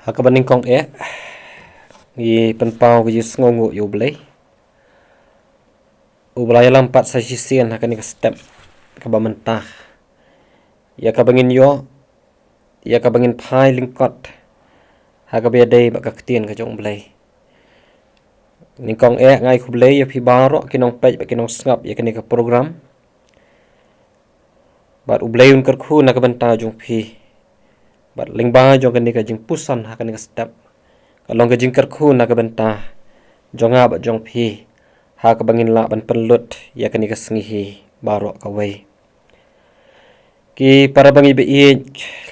Hakabaning kong gi penpau gi sngongu ublay lampat sa sisian hakani ka step ka bamentah ya ka bangin yo ya ka bangin phai lingkot hakabe dei ba ka ktien ka jong blay ning kong ngai khu blay ya phi baro kinong pej ba kinong snap ya kani ka program bat ublay un kar khu na ka banta jong phi bat lingba jong kani ka jing pusan hakani ka step kalong ka jing kar khu na ka banta jonga ba jong phi ha ka bangin la ban penlut ya kani ka sngihi baro ka wei ki para bangi be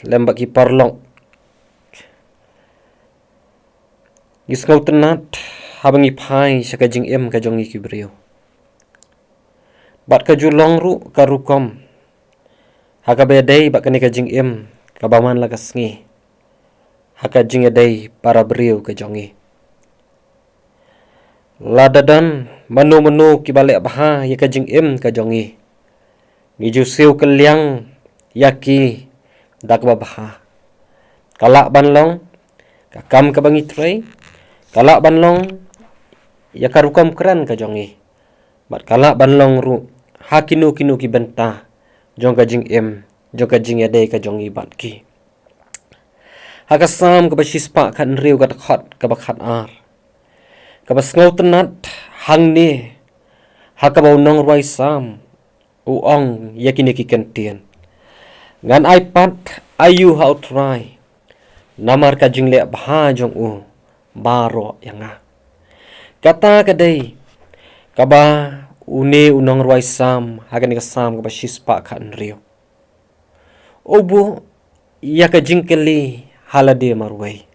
lembak ki parlong gisngau tenat habangi phai saka jing ka jongi ki brio bat ka julong ru ka rukom haka bedei ba kani ka jing ka baman la ka sngi haka jing dei para brio ka jongi ladadan manu ki bale baha ya ka jing ka jongi ngiju siu keliang yaki dak baha kalak banlong ka kam ka bangi trei kalak banlong ya ka rukom kran ka jongi bat kalak banlong ru hakinu kinu ki benta jong ka jing jong ka jing dei ka jongi bat ki haka sam ka basis pa khan riu ka khot ka bakhat ar ka basngau tenat hang ni haka bau nong roi sam uong yakini ki kentien ngan ipad ayu how try namar ka jingle bha jong baro yanga kata kadai kaba une unong roi sam hagani ka sam ka basis pa khan riu obu yaka jingkeli halade marwai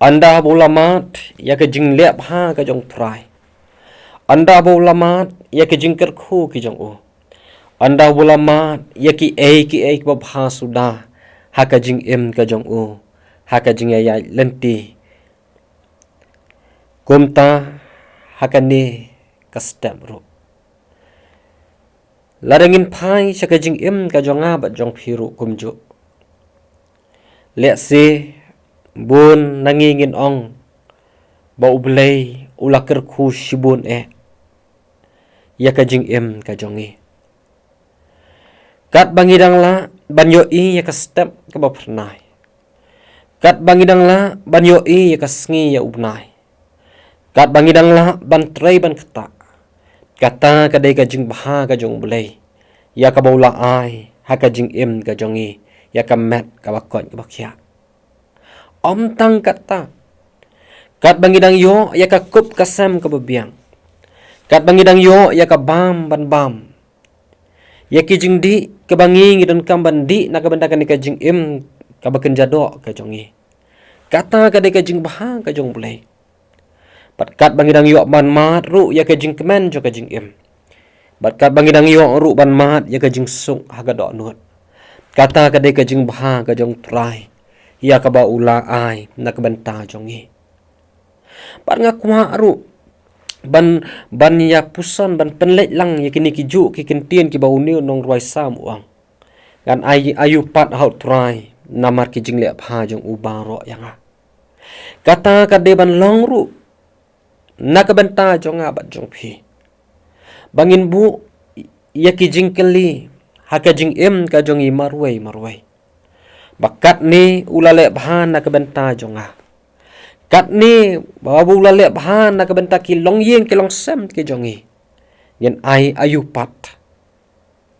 anda bulamat ya ke jing lep ha ka jong try anda bulamat ya ke jing ker khu ki jong anda bulamat ya ki ba bha suda ha ka jing ka jong ha ka jing ya lenti kumta ha ka ni ka step ro larangin phai sa ka jing ka jonga ba jong phiru kumju le se bun nangingin ong ba ublay ulakir khu shibun ya ka jing ka jongi kat bangidang la banyo ya ka step ka ba pernai kat bangidang la banyo ya ka sngi ya ubnai kat bangidang la ban tray ban kata kata ka dei ka jing bha ka jong ublay ya ka baula ai ha ka jing ka jongi ya ka met ka bakon ka bakya om tang kata kat bangidang yo ya ka kup kasam ka babiang kat bangidang yo ya ka bam ban bam ya ki jing di ka bangi ngidon kam bandi na ka banda ka ni ka jing ka baken jado ka jongi kata ka de ka jing bah ka jong bulai pat kat bangidang yo ban mat ru ya ka jing kemen jo ka jing bat kat bangidang yo ru ban mat ya ka jing sung ha ka do nut kata ka de ka jing bah ka jong try ya ka ba ula ai na ka banta jongi par nga kwa ru ban ya pusan ban penlet lang ya kini ki ju ki kentien ki bau ni nong roi sam uang gan ayu pat how try namar ki jingle pha jong ubaro yanga kata ka de ban long ru na ka banta jonga bat jong phi bangin bu ya ki jingkeli ha ka jing ka jongi marwai bakat ni ulale bhan na ka benta jonga kat ni babu ulale bhan na ka benta ki long yeng ki long sem ki jongi yen ayu pat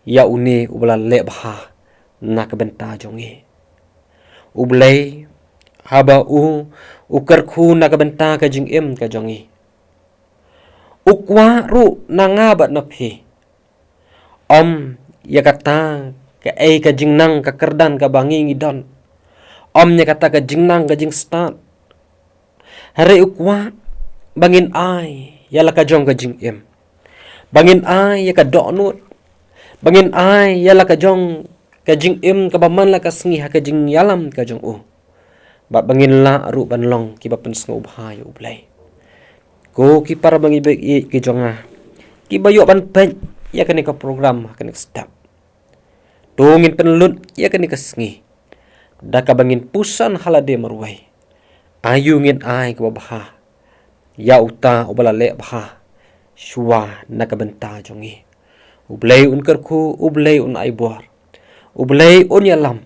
ya uni ulale bha na ka benta jongi ublay haba ukar khu na ka benta ka jing ka jongi ukwa ru na nga bat na phi om ya kata ka ka jingnang ka kerdan ka bangi ngidon om nya kata ka jingnang ka jing start hare ukwa bangin ai ya la ka jong ka jing bangin ai ya ka do nut bangin ai ya la ka jong ka jing ka baman la ka sngi ha ka jing yalam ka jong ba bangin la ru ban long ki ba pen sngo bhai ublai ko ki para bangi be ki jonga ki bayo ban pen ya ka ni ka program ka ni step tungin penlut ya ka ni ka sngi da ka bangin pusan halade marwai ayu ngin ai ka baha ya uta ubala le baha shwa na ka benta jongi ublay unkar ku ublay un ai bor ublay un yalam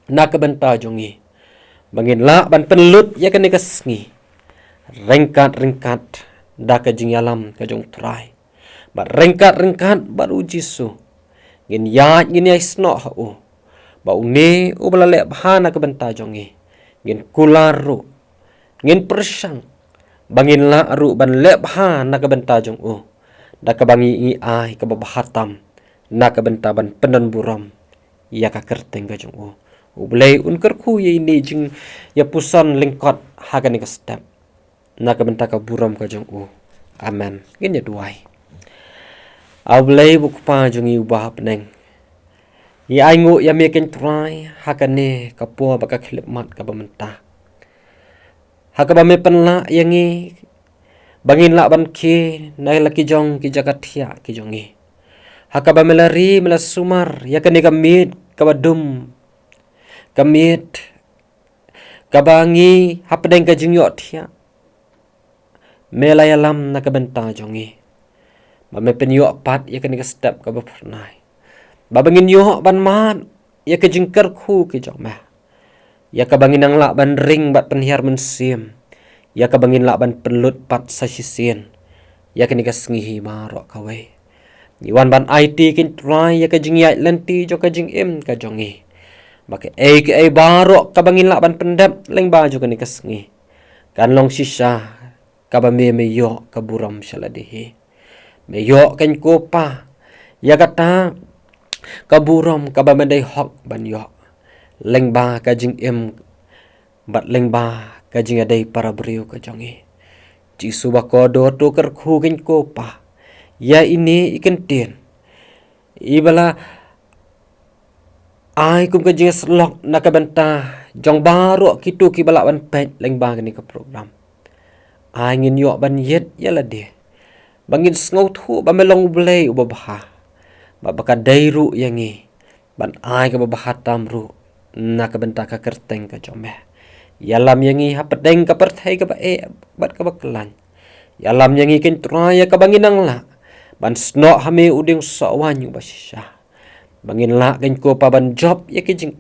na ka benta jongi bangin la ban penlut ya ka nikasngi rengkat da ka jing yalam ka jong trai ba rengkat baru jisu ngin ya ngin ya sno ha u ba uni ubala le bahana ka benta jongi ngin kularu ngin persang bangin la aru ban le bahana ka benta jong u da ka bangi i ai ka babahatam na ka benta ban penan buram ya ka kerteng ka jong u ublay unkar ku ye ni jing ya pusan lingkot ha ka ni ka step na ka benta ka buram ka jong u amen ngin ya duai ablay bukpa jongi ubah peneng ya aingu ya meken try hakane kapua baka khilmat ka bamenta hakaba me penla yangi bangin la ban ki nai laki jong ki jagathia ki jongi hakaba melari mela sumar ya kane kamit kabadum kamit kabangi hapdeng ka jingyo thia melayalam na kabenta jongi ba me penyo pat ya kane ka step ka bapnai babangin yo ban man ya ke jingkar khu ki jong ma ya ka bangin ang la ban ring bat penhiar mensim ya ka bangin la ban penlut pat sa sisien ya ke ni ka sngihi maro ka we Iwan ban IT kin try ya ka jing ya lenti jo ka jing im ka jongi bake ke baro ka bangin la ban pendap leng ba jo ka ni ka sngi kan long sisa ka ba me yo ka buram saladihi me yo kan kopa ya kata kaburam kabamandai hok ban yo lengba kajing em bat lengba kajing adai para beriu ka jongi ji suba kodo to kar khu kin ko pa ya ini ikan tin ibala ai kum kajing slok nakabenta jong baro kitu ki bala ban pet lengba ni ka program ai ngin yo ban yet yala de bangin sngout hu ba melong blay ubabaha babaka dairu yangi ban ai ka babahatam ru na ka benta ka kerteng ka jome yalam yangi hapedeng ka perthai ka ba bat ka baklan yalam yangi kin traya ka banginang la ban sno hame uding sawanyu basisha bangin la kin ko pa ban job ya ki jing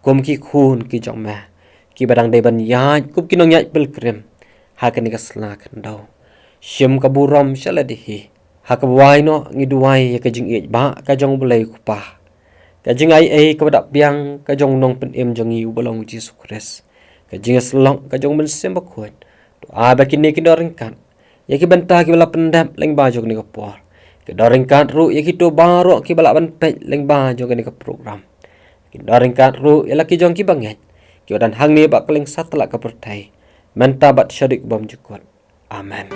kum ki khun ki jome ki badang dai ban ya kup kinong ya pel krem ha ka ni ka sla kan dau shim ka buram saladihi hakawai no ngiduai ya kajing ba kajong bulai kupa kajing ai ka dak piang kajong nong pen em jongi ubalong Jesus Christ kajing selong kajong men sembakut to bakin ni kidoringkan ya ki benta ki bala pendap leng ba jog ni ka por kidoringkan ru ya ki to baro ki bala ban pe leng ba jog ni ka program kidoringkan ru ya laki jong ki banget ki dan hang ni ba keleng satla ka pertai menta bat syadik bom jukut amen